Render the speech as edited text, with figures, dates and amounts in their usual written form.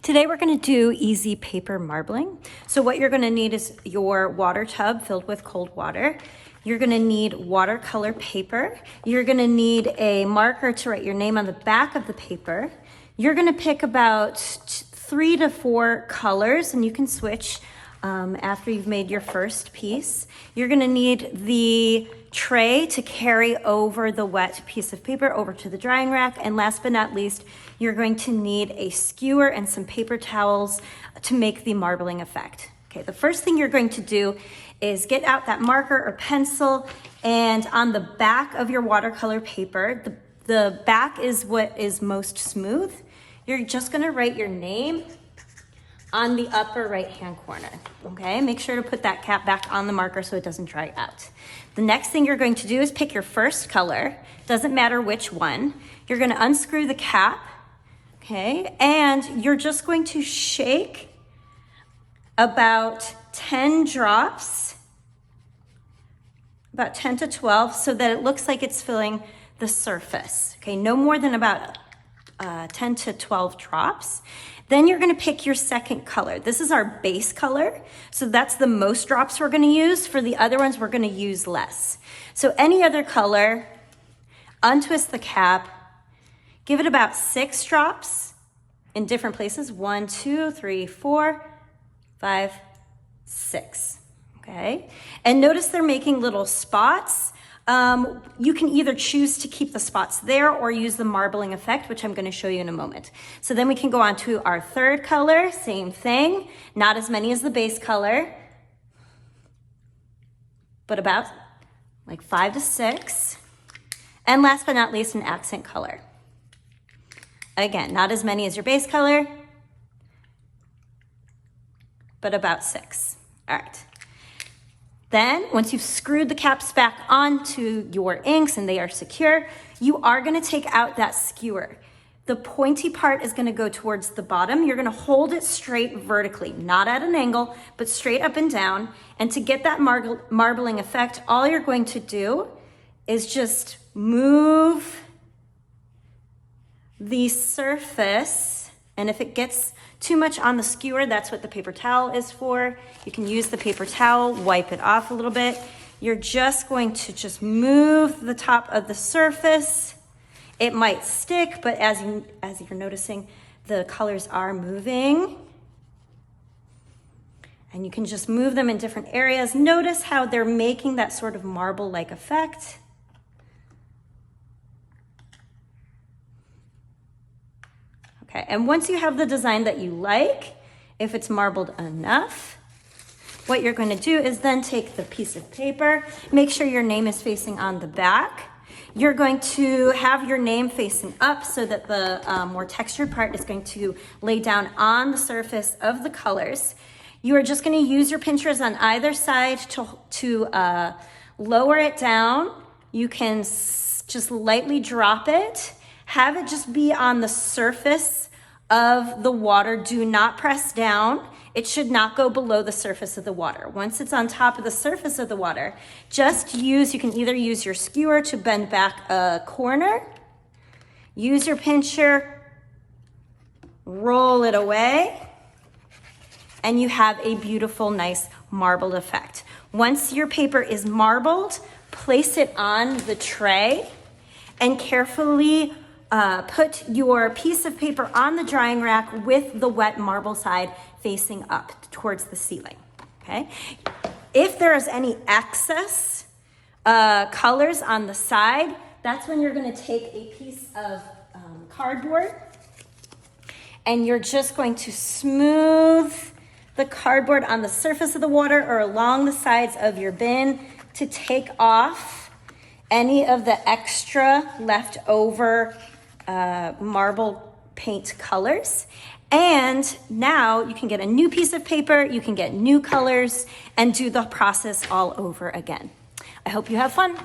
Today we're going to do easy paper marbling. So what you're going to need is your water tub filled with cold water. You're going to need watercolor paper. You're going to need a marker to write your name on the back of the paper. You're going to pick about 3 to 4 colors, and you can switch after you've made your first piece. You're going to need the tray to carry over the wet piece of paper over to the drying rack. And last but not least, you're going to need a skewer and some paper towels to make the marbling effect. Okay, the first thing you're going to do is get out that marker or pencil, and on the back of your watercolor paper, the back is what is most smooth. You're just going to write your name on the upper right-hand corner, okay? Make sure to put that cap back on the marker so it doesn't dry out. The next thing you're going to do is pick your first color, doesn't matter which one. You're gonna unscrew the cap, okay? And you're just going to shake about 10 drops, about 10 to 12, so that it looks like it's filling the surface, okay? No more than about 10 to 12 drops. Then you're gonna pick your second color. This is our base color, so that's the most drops we're gonna use. For the other ones, we're gonna use less. So any other color, untwist the cap, give it about 6 drops in different places. 1, 2, 3, 4, 5, 6, okay? And notice they're making little spots. You can either choose to keep the spots there or use the marbling effect, which I'm going to show you in a moment. So then we can go on to our third color, same thing, not as many as the base color, but about like 5 to 6. And last but not least, an accent color. Again, not as many as your base color, but about 6. All right. Then, once you've screwed the caps back onto your inks and they are secure, you are gonna take out that skewer. The pointy part is gonna go towards the bottom. You're gonna hold it straight vertically, not at an angle, but straight up and down. And to get that marbling effect, all you're going to do is just move the surface, and if it gets too much on the skewer, that's what the paper towel is for. You can use the paper towel, wipe it off a little bit. You're just going to just move the top of the surface. It might stick, but as you're noticing, the colors are moving. And you can just move them in different areas. Notice how they're making that sort of marble-like effect. Okay, and once you have the design that you like, if it's marbled enough, what you're going to do is then take the piece of paper, make sure your name is facing on the back. You're going to have your name facing up so that the more textured part is going to lay down on the surface of the colors. You are just going to use your pinchers on either side to lower it down. You can just lightly drop it. Have it just be on the surface of the water. Do not press down. It should not go below the surface of the water. Once it's on top of the surface of the water, you can either use your skewer to bend back a corner, use your pincher, roll it away, and you have a beautiful, nice marbled effect. Once your paper is marbled, place it on the tray and carefully put your piece of paper on the drying rack with the wet marble side facing up towards the ceiling, okay? If there is any excess colors on the side, that's when you're gonna take a piece of cardboard and you're just going to smooth the cardboard on the surface of the water or along the sides of your bin to take off any of the extra leftover marble paint colors. And now you can get a new piece of paper, you can get new colors, and do the process all over again. I hope you have fun.